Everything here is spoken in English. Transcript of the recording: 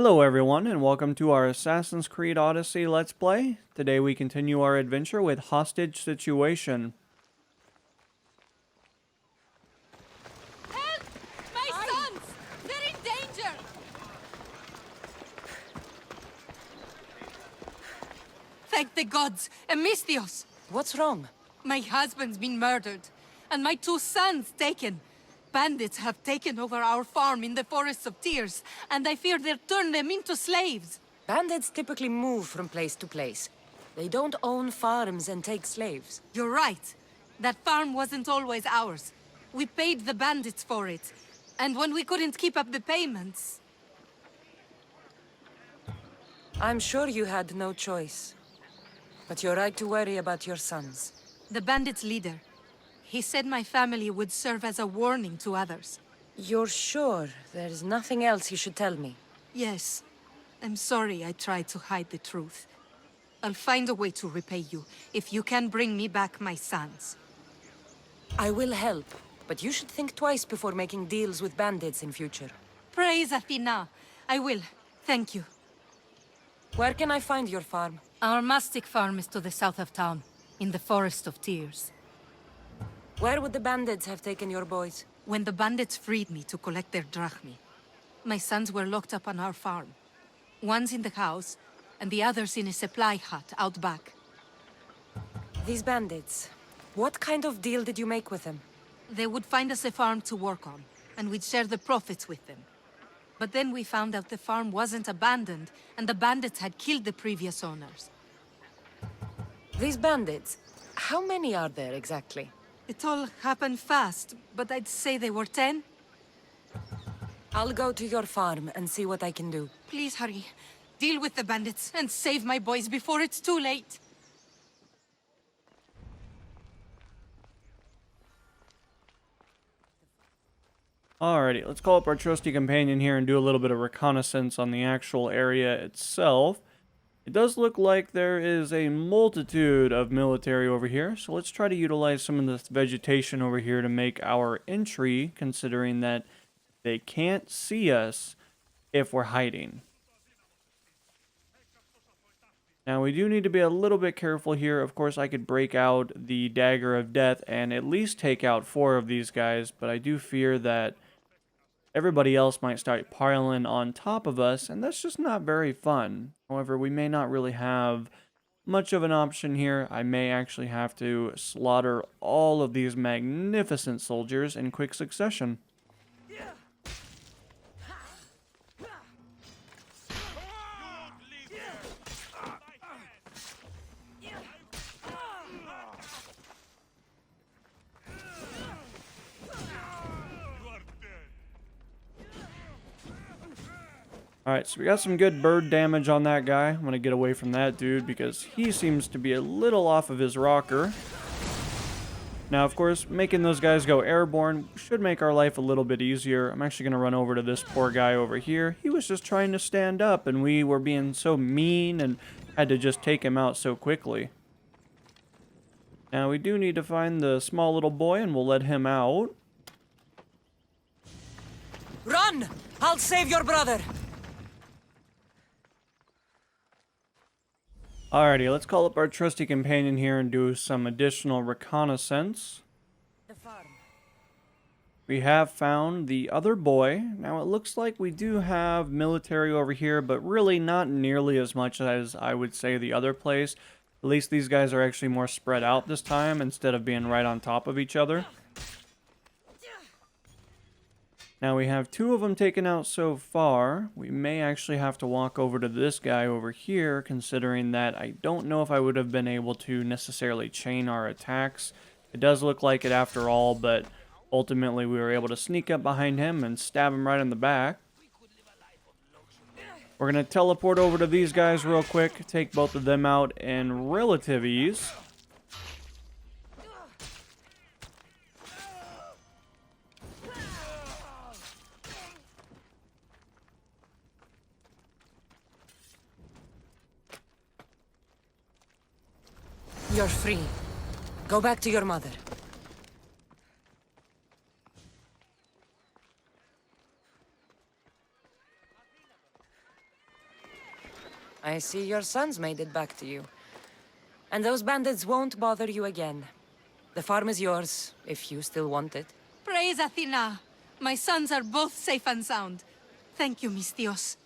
Hello everyone and welcome to our Assassin's Creed Odyssey Let's Play. Today we continue our adventure with Hostage Situation. Help! My sons! They're in danger! Thank the gods! Amistios! What's wrong? My husband's been murdered, and my two sons taken. Bandits have taken over our farm in the Forests of Tears, and I fear they'll turn them into slaves. Bandits typically move from place to place. They don't own farms and take slaves. You're right. That farm wasn't always ours. We paid the bandits for it. And when we couldn't keep up the payments... I'm sure you had no choice. But you're right to worry about your sons. The bandits' leader. He said my family would serve as a warning to others. You're sure there's nothing else you should tell me? Yes. I'm sorry I tried to hide the truth. I'll find a way to repay you, if you can bring me back my sons. I will help, but you should think twice before making deals with bandits in future. Praise Athena. I will. Thank you. Where can I find your farm? Our mastic farm is to the south of town, in the Forest of Tears. Where would the bandits have taken your boys? When the bandits freed me to collect their drachmi, my sons were locked up on our farm. One's in the house, and the other's in a supply hut out back. These bandits, what kind of deal did you make with them? They would find us a farm to work on, and we'd share the profits with them. But then we found out the farm wasn't abandoned, and the bandits had killed the previous owners. These bandits, how many are there exactly? It all happened fast, but I'd say they were 10. I'll go to your farm and see what I can do. Please hurry. Deal with the bandits and save my boys before it's too late. Alrighty, let's call up our trusty companion here and do a little bit of reconnaissance on the actual area itself. It does look like there is a multitude of military over here, so let's try to utilize some of this vegetation over here to make our entry, considering that they can't see us if we're hiding. Now we do need to be a little bit careful here. Of course, I could break out the Dagger of Death and at least take out 4 of these guys, but I do fear that everybody else might start piling on top of us, and that's just not very fun. However, we may not really have much of an option here. I may actually have to slaughter all of these magnificent soldiers in quick succession. Alright, so we got some good bird damage on that guy. I'm going to get away from that dude because he seems to be a little off of his rocker. Now, of course, making those guys go airborne should make our life a little bit easier. I'm actually going to run over to this poor guy over here. He was just trying to stand up, and we were being so mean and had to just take him out so quickly. Now, we do need to find the small little boy, and we'll let him out. Run! I'll save your brother! Alrighty, let's call up our trusty companion here and do some additional reconnaissance. The farm. We have found the other boy. Now it looks like we do have military over here, but really not nearly as much as I would say the other place. At least these guys are actually more spread out this time instead of being right on top of each other. Now we have 2 of them taken out so far. We may actually have to walk over to this guy over here, considering that I don't know if I would have been able to necessarily chain our attacks. It does look like it after all, but ultimately we were able to sneak up behind him and stab him right in the back. We're going to teleport over to these guys real quick, take both of them out in relative ease. You're free. Go back to your mother. I see your sons made it back to you. And those bandits won't bother you again. The farm is yours, if you still want it. Praise Athena! My sons are both safe and sound. Thank you, mis Dios.